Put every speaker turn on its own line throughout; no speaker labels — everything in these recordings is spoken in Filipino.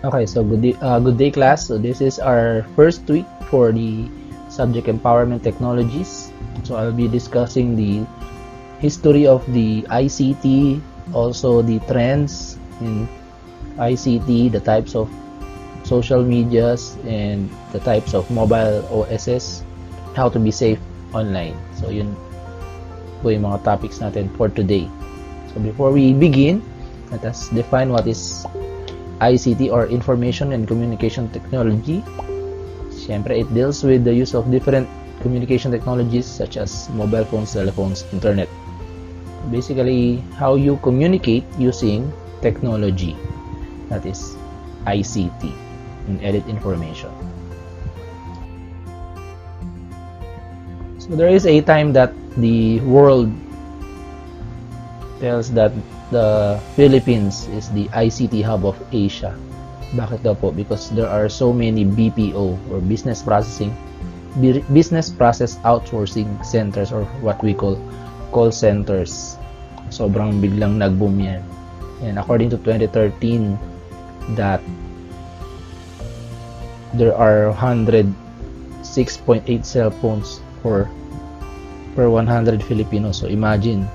Okay, so good day class. So this is our first week for the subject empowerment technologies. So I'll be discussing the history of the ICT, also the trends in ICT, the types of social medias, and the types of mobile OSs, how to be safe online. So yun po yung mga topics natin for today. So before we begin, let us define what is ICT or Information and Communication Technology. Siyempre, it deals with the use of different communication technologies such as mobile phones, telephones, internet. Basically, how you communicate using technology. That is ICT, and edit information. So there is a time that the world tells that the Philippines is the ICT hub of Asia. Bakit daw po? Because there are so many BPO or business process outsourcing centers, or what we call call centers. Sobrang biglang nag-boom yan. And according to 2013, that there are 106.8 cell phones per 100 Filipinos. So imagine,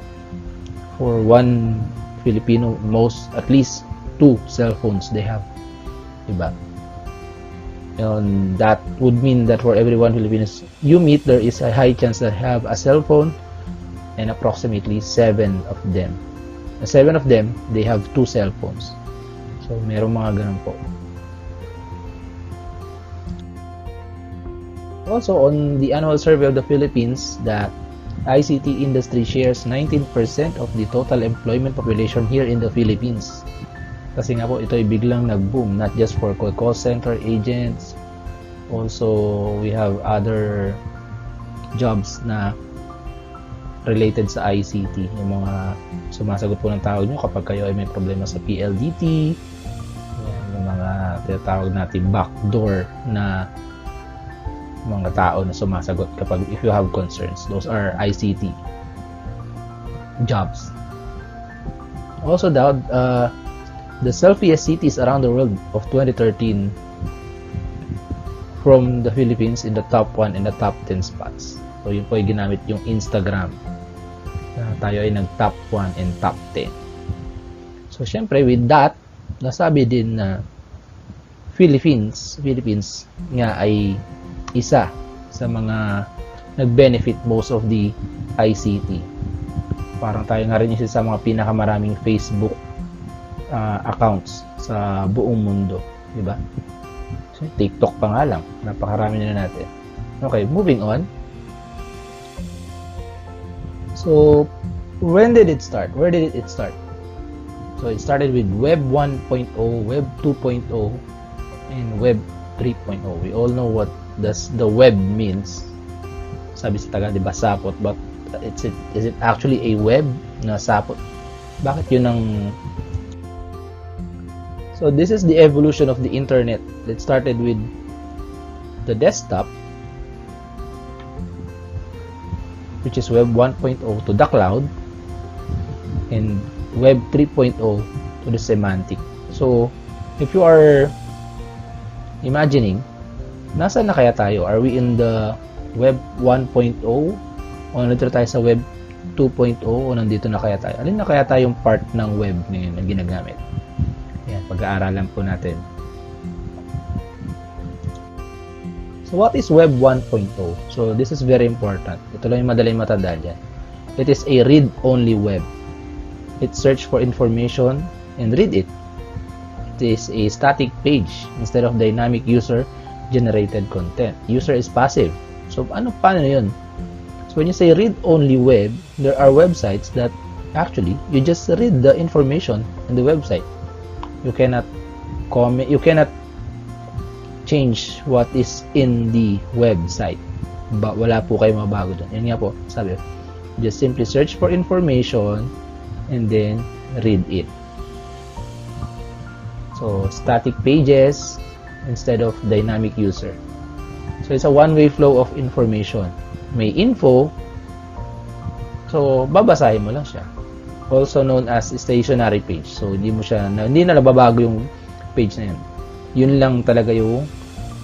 for one Filipino, at least 2 cell phones they have, diba? And that would mean that for every one Filipinos you meet, there is a high chance that have a cell phone, and approximately 7 of them, they have 2 cell phones. So merong mga ganun po. Also, on the annual survey of the Philippines, that ICT industry shares 19% of the total employment population here in the Philippines. Kasi nga po, ito ay biglang nag-boom, not just for call center agents. Also, we have other jobs na related sa ICT. Yung mga sumasagot po ng tawag nyo kapag kayo ay may problema sa PLDT. Yung mga tinatawag natin backdoor na mga tao na sumasagot kapag if you have concerns. Those are ICT jobs. Also, the selfiest cities around the world of 2013, from the Philippines in the top 1 and the top 10 spots. So yun po ay ginamit yung Instagram. Tayo ay nag-top 1 and top 10. So syempre with that, nasabi din na Philippines nga ay isa sa mga nag-benefit most of the ICT. Parang tayo nga rin isa sa mga pinakamaraming Facebook accounts sa buong mundo, di ba? So, TikTok pa nga lang, napakarami na natin. Okay, moving on. So, when did it start? Where did it start? So, it started with Web 1.0, Web 2.0, and Web 3.0. We all know what the web means. Sabi sa taga, di ba, sapot, but is it actually a web na sapot? Bakit yun ang... So this is the evolution of the internet. It started with the desktop, which is Web 1.0, to the cloud, and Web 3.0 to the semantic. So if you are imagining, nasaan na kaya tayo? Are we in the Web 1.0? O nandito tayo sa Web 2.0? O nandito na kaya tayo? Alin na kaya tayong part ng web ngayon na ginagamit? Yan, pag-aaralan po natin. So what is Web 1.0? So this is very important. Ito lang yung madaling matanda dyan. It is a read-only web. It search for information and read it. It is a static page instead of dynamic user-generated content. User is passive. So paano yun? So when you say read-only web, there are websites that actually you just read the information in the website. You cannot comment, you cannot change what is in the website. Wala po kayo mabago doon. Yan nga po, sabi, just simply search for information and then read it. So static pages instead of dynamic user. So it's a one-way flow of information. May info, so babasahin mo lang siya. Also known as stationary page. So hindi na nababago yung page na yan. yun lang talaga yung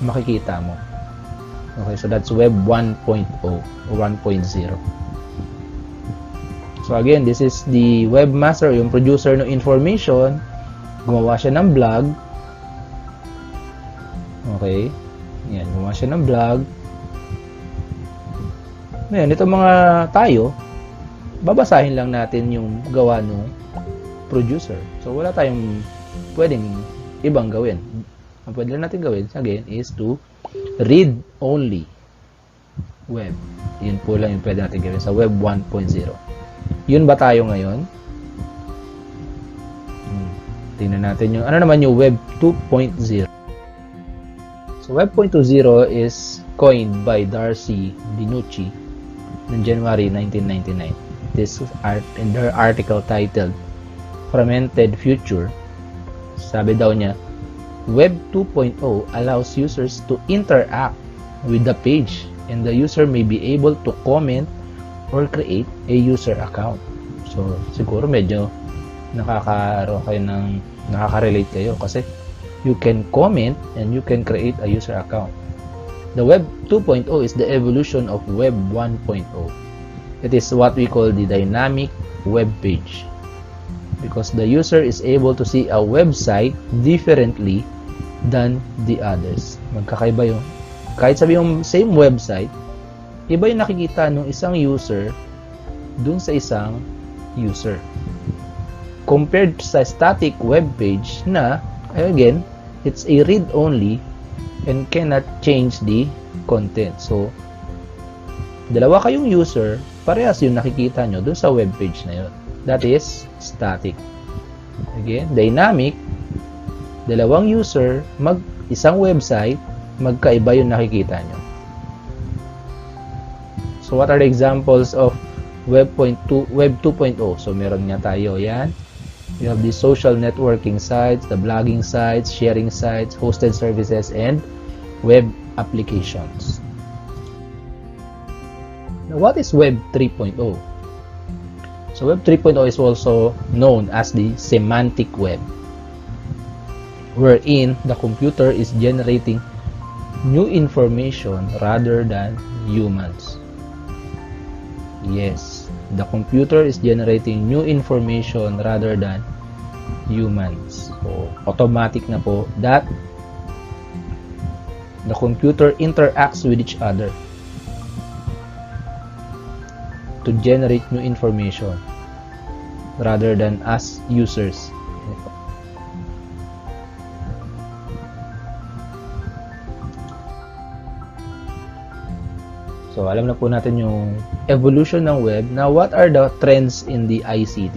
makikita mo. Okay, so that's Web 1.0 or 1.0. So again, this is the webmaster, yung producer ng information. Gumawa siya ng blog. Okay. Yan, gumawa siya ng blog. Ngayon, ito mga tayo, babasahin lang natin yung gawa ng producer. So, wala tayong pwedeng ibang gawin. Ang pwede lang natin gawin, again, is to read only web. Yun po lang yung pwede natin gawin sa Web 1.0. Yun ba tayo ngayon? Tingnan natin yung, ano naman yung Web 2.0. So, Web 2.0 is coined by Darcy DiNucci in January 1999. This in their article titled Fragmented Future, sabi daw niya, Web 2.0 allows users to interact with the page and the user may be able to comment or create a user account. So, siguro medyo nakaka-relate kayo kasi you can comment and you can create a user account. The Web 2.0 is the evolution of Web 1.0. It is what we call the dynamic web page because the user is able to see a website differently than the others. Magkakaiba yung, kahit sabi yung same website, iba yung nakikita ng isang user dun sa isang user. Compared sa static web page na, again, it's a read-only and cannot change the content. So, dalawa kayong user, parehas yung nakikita nyo dun sa web page na yun. That is static. Again, dynamic, dalawang user, isang website, magkaiba yung nakikita nyo. So, what are the examples of Web 2.0? So, meron nga tayo yan. You have the social networking sites, the blogging sites, sharing sites, hosted services, and web applications. Now, what is Web 3.0? So, Web 3.0 is also known as the semantic web, wherein the computer is generating new information rather than humans. Yes, the computer is generating new information rather than humans. So, automatic na po that the computer interacts with each other to generate new information rather than us users. So, alam na po natin yung evolution ng web. Now, what are the trends in the ICT?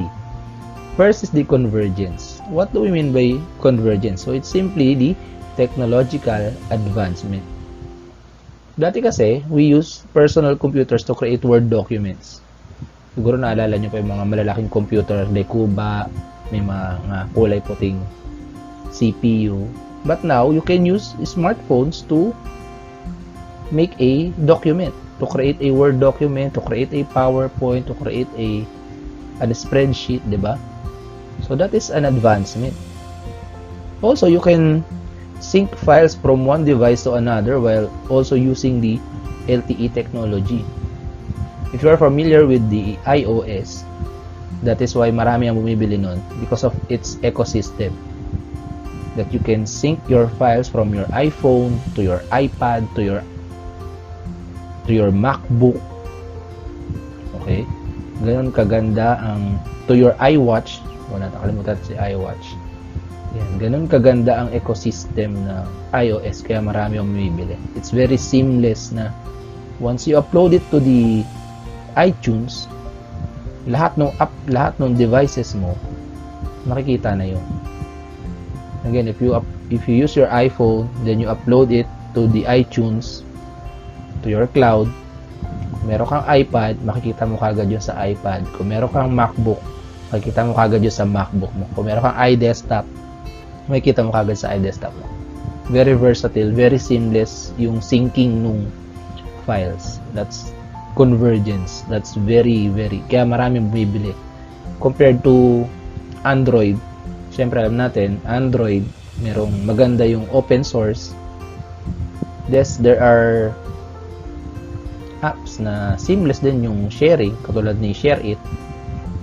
First is the convergence. What do we mean by convergence? So, it's simply the technological advancement. Dati kasi, we use personal computers to create Word documents. Siguro naalala nyo pa yung mga malalaking computer, Decuba, may mga kulay puting CPU. But now, you can use smartphones to make a document, to create a Word document, to create a PowerPoint, to create a spreadsheet, diba? So that is an advancement. Also, you can sync files from one device to another while also using the LTE technology. If you are familiar with the iOS, that is why marami ang bumibili nun because of its ecosystem. That you can sync your files from your iPhone to your iPad to your MacBook. Okay? Ganon kaganda ang to your iWatch. Wala nakalimutan si iWatch. Yan, ganon kaganda ang ecosystem ng iOS kaya marami ang bumibili. It's very seamless na once you upload it to the iTunes, lahat ng devices mo makikita na 'yon. Again, if you use your iPhone, then you upload it to the iTunes, to your cloud. Meron kang iPad, makikita mo kagad yun sa iPad. Kung meron kang MacBook, makikita mo kagad yun sa MacBook mo. Kung meron kang iDesktop, makikita mo kagad sa iDesktop mo. Very versatile, very seamless yung syncing nung files. That's convergence. That's very, very, kaya maraming bumibili. Compared to Android, syempre alam natin, Android, merong maganda yung open source. There are apps na seamless din yung sharing, katulad ni Share It.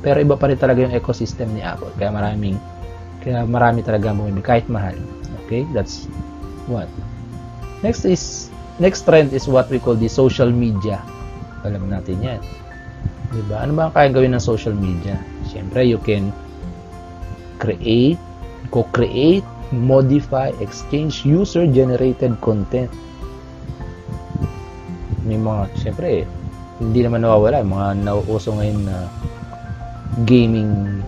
Pero iba pa rin talaga yung ecosystem ni Apple. Kaya marami talaga bumibili kahit mahal. Okay, that's one. Next trend is what we call the social media. Alam natin yan. Diba? Ano ba ang kaya gawin ng social media? Siyempre, you can create, co-create, modify, exchange user-generated content. May mga, siyempre, hindi naman nawawala. Mga nauuso ngayon na gaming,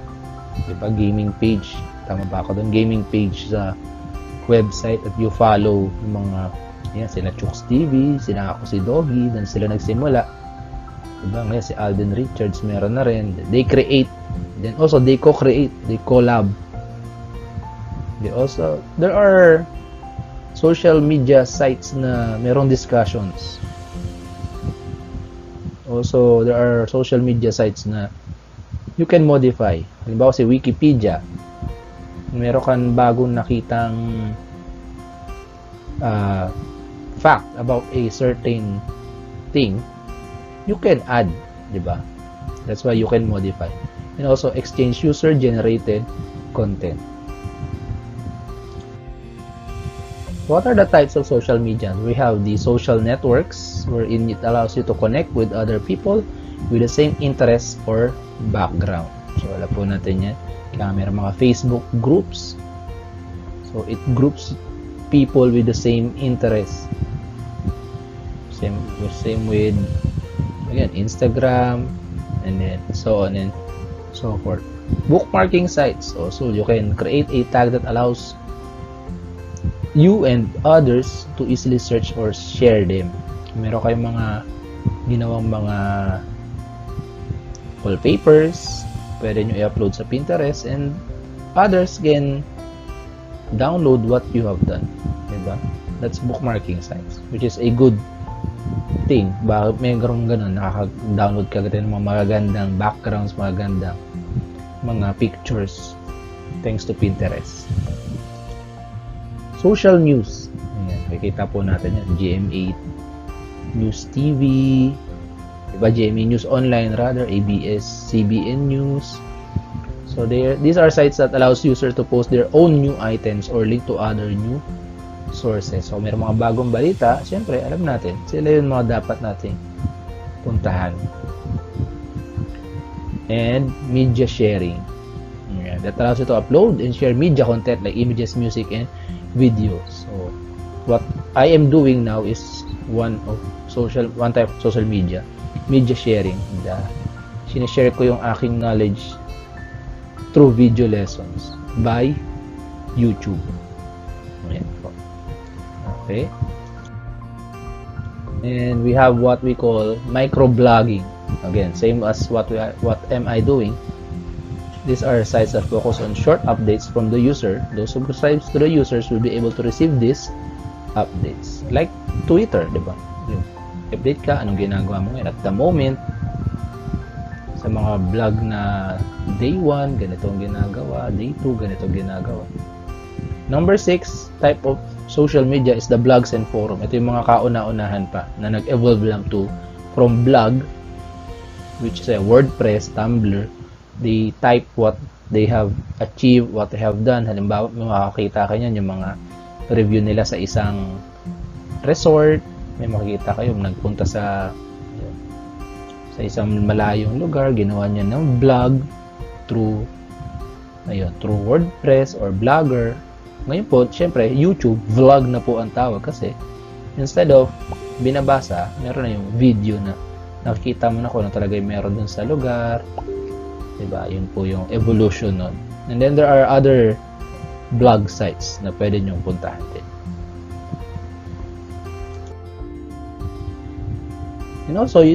diba? Gaming page. Tama ba ako doon? Gaming page sa website at you follow yung mga, yan, sila Chooks TV, sila ako si Doggy, dan sila nagsimula. Diba? Ngayon si Alden Richards, meron na rin. They create, then also they co-create, they collab. There are social media sites na merong discussions. Also, there are social media sites na you can modify. Halimbawa si Wikipedia, meron kang bagong nakitang fact about a certain thing, you can add, di ba? That's why you can modify. And also exchange user-generated content. What are the types of social media? We have the social networks, wherein it allows you to connect with other people with the same interests or background. So, alam po natin yan. Kaya meron mga Facebook groups. So, it groups people with the same interests. Same with, again, Instagram, and then so on and so forth. Bookmarking sites. Also, you can create a tag that allows you and others to easily search or share them. Meron kayong mga ginawang mga wallpapers, pwede nyo i-upload sa Pinterest, and others can download what you have done. Diba? That's bookmarking sites, which is a good thing. Bakit may ganun, nakaka-download ka ng mga magagandang backgrounds, magagandang mga pictures thanks to Pinterest. Social news. Ayan, makikita po natin yan. GMA News TV, diba? GMA News Online rather, ABS-CBN News. So these are sites that allows users to post their own new items or link to other new sources. So mayroong mga bagong balita, syempre alam natin, sila yung mga dapat nating puntahan. And media sharing. Yeah, that allows you to upload and share media content like images, music, and videos. So what I am doing now is one type of social media sharing. Sinishare ko yung aking knowledge through video lessons by YouTube. Ayan po. Okay. And we have what we call microblogging. Again, same as what am I doing. These are sites that focus on short updates from the user. Those who subscribe to the users will be able to receive these updates. Like Twitter, di ba? Yung update ka, anong ginagawa mo ngayon. At the moment, sa mga vlog na day 1, ganito ang ginagawa. Day 2, ganito ang ginagawa. Number 6 type of social media is the blogs and forum. Ito yung mga kauna-unahan pa na nag-evolve lang from blog, which is a WordPress, Tumblr. They type what they have achieved, what they have done. Halimbawa, may makakita kayo yan, yung mga review nila sa isang resort. May makikita kayo, nagpunta sa isang malayong lugar, ginawa niya ng vlog through WordPress or Blogger. Ngayon po, syempre, YouTube, vlog na po ang tawag kasi instead of binabasa, meron na yung video na nakikita mo na kung ano talaga yung meron dun sa lugar. Diba? Yun po yung evolution nun. And then there are other blog sites na pwede nyong puntahan din. And also,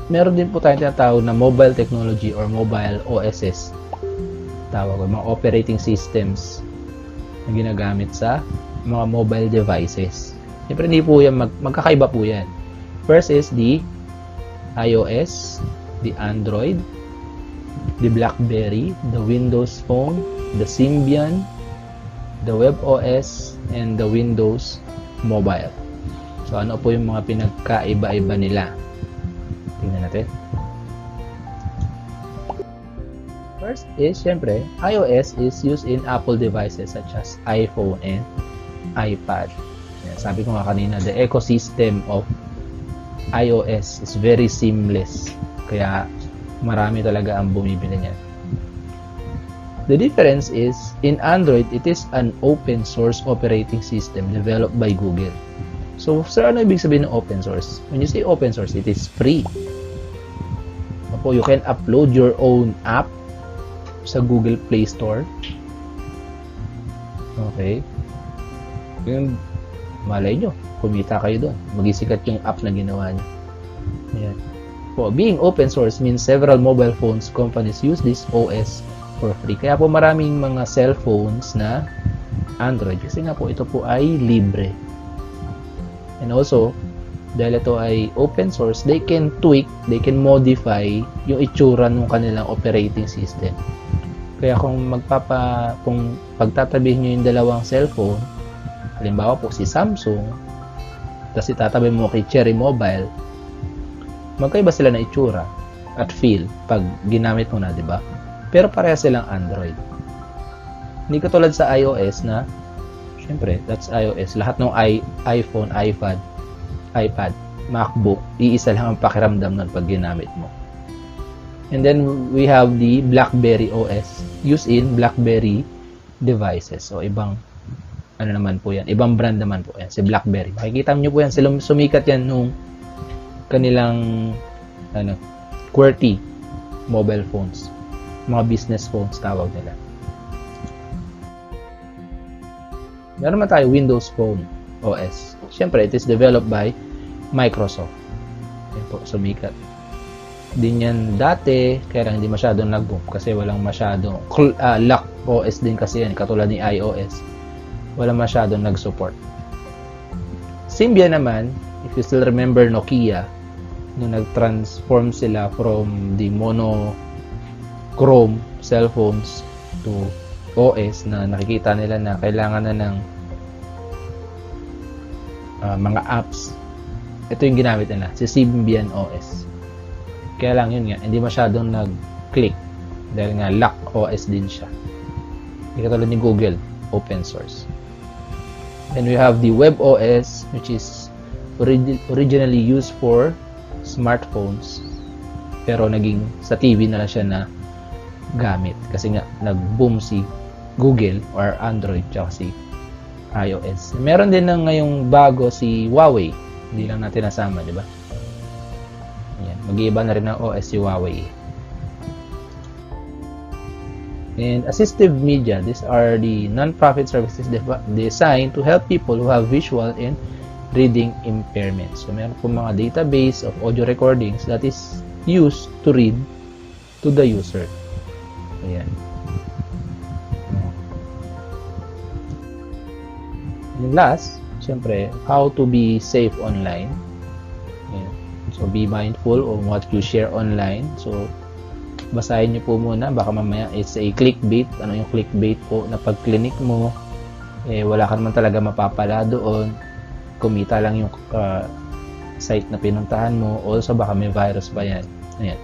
meron din po tayong tinatawag na mobile technology or mobile OSs. Tawag, mga operating systems na ginagamit sa mga mobile devices. Siyempre, hindi po yan, magkakaiba po yan. First is the iOS, the Android, the BlackBerry, the Windows Phone, the Symbian, the WebOS, and the Windows Mobile. So ano po yung mga pinagkaiba-iba nila? Tingnan natin. First is, syempre, iOS is used in Apple devices such as iPhone and iPad. Yan, sabi ko nga kanina, the ecosystem of iOS is very seamless. Kaya marami talaga ang bumibili niyan. The difference is, in Android, it is an open source operating system developed by Google. So, sir, ano ibig sabihin ng open source? When you say open source, it is free. Opo, you can upload your own app sa Google Play Store. Okay. Yung malay nyo, kumita kayo doon. Magisikat yung app na ginawa nyo. Ayan. So, being open source means several mobile phones companies use this OS for free. Kaya po maraming mga cellphones na Android. Kasi nga po, ito po ay libre. And also, dahil ito ay open source, they can tweak, they can modify yung itsura ng kanilang operating system. Kaya kung pagtatabihin nyo yung dalawang cellphone, halimbawa po si Samsung, tapos itatabi mo kay Cherry Mobile, magkaiba sila na itsura at feel pag ginamit mo na, di ba? Pero pareha silang Android. Hindi katulad sa iOS na, syempre, that's iOS. Lahat ng iPhone, iPad, MacBook, iisa lang ang pakiramdam nun pag ginamit mo. And then we have the BlackBerry OS used in BlackBerry devices. So ibang ano naman po yan, ibang brand naman po yan, si BlackBerry. Makikita niyo po yan, sumikat yan nung kanilang QWERTY mobile phones, mga business phones tawag nila. Meron naman tayo Windows Phone OS. Siyempre, it is developed by Microsoft. Yan po, sumikat din yan dati, kaya lang hindi masyadong nag-boom kasi walang masyadong lock OS din kasi yan, katulad ni iOS, walang masyadong nag-support. Symbian naman, if you still remember Nokia, nung nag-transform sila from the monochrome cellphones to OS na nakikita nila na kailangan na ng mga apps, ito yung ginamit nila, si Symbian OS. Kaya lang yun nga, hindi masyadong nag-click dahil nga lock OS din siya. Hindi katulad ni Google, open source. Then we have the WebOS, which is originally used for smartphones, pero naging sa TV na lang siya na gamit kasi nga nag-boom si Google or Android tsaka si iOS. Meron din na ngayong bago si Huawei, hindi lang natin nasama, di ba? Yan, mag-iiba na rin ang OS si Huawei. And assistive media, these are the non-profit services designed to help people who have visual and reading impairments. So meron po mga database of audio recordings that is used to read to the user. Ayan. And last, syempre, how to be safe online. Ayan. So be mindful on what you share online. So basahin niyo po muna, baka mamaya it's a clickbait. Ano yung clickbait po? Na pag clinic mo, wala ka naman talaga mapapala doon, kumita lang yung site na pinuntahan mo. Also baka may virus pa yan. Ayan.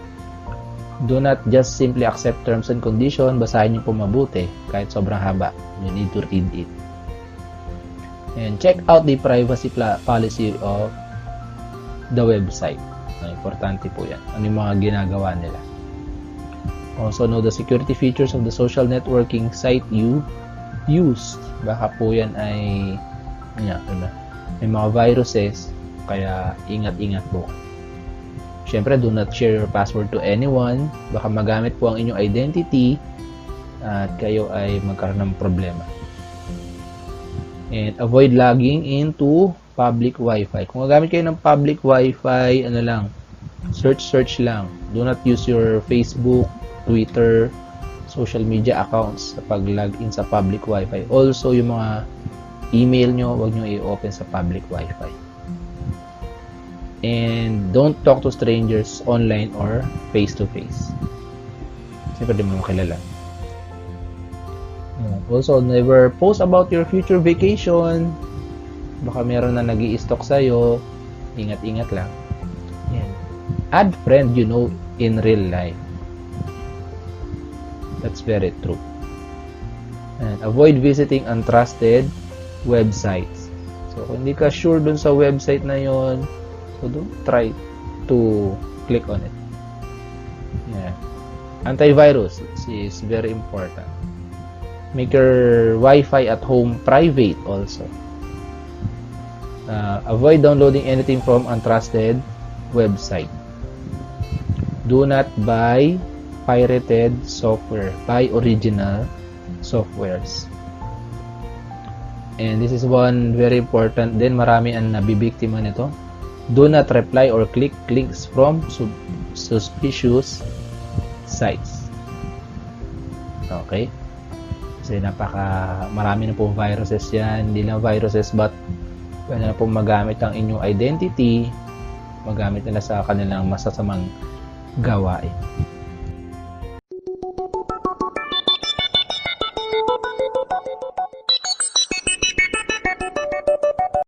Do not just simply accept terms and conditions. Basahin niyo po mabuti kahit sobrang haba. You need to read it. And check out the privacy policy of the website. Importante po yan. Ano yung mga ginagawa nila. Also know the security features of the social networking site you use. Baka po yan ay may mga viruses, kaya ingat-ingat po. Siyempre, do not share your password to anyone. Baka magamit po ang inyong identity at kayo ay magkaroon ng problema. And avoid logging into public Wi-Fi. Kung gagamit kayo ng public Wi-Fi, search lang. Do not use your Facebook, Twitter, social media accounts sa pag-log in sa public Wi-Fi. Also, yung mga email nyo, huwag nyo i-open sa public Wi-Fi. And don't talk to strangers online or face-to-face. Siyempre, di mo makilala. Also, never post about your future vacation. Baka meron na nag-i-stalk sa'yo. Ingat-ingat lang. Yan. Add friend you know in real life. That's very true. And avoid visiting untrusted websites. So, kung hindi ka sure dun sa website na yon, so don't try to click on it. Yeah. Antivirus is very important. Make your Wi-Fi at home private also. Avoid downloading anything from untrusted website. Do not buy pirated software. Buy original softwares. And this is one very important din, marami ang nabibiktima nito. Do not reply or click links from suspicious sites. Okay? Kasi marami na po viruses yan. Hindi lang viruses, but pwede na po magamit ang inyong identity, magamit nila sa kanilang masasamang gawain.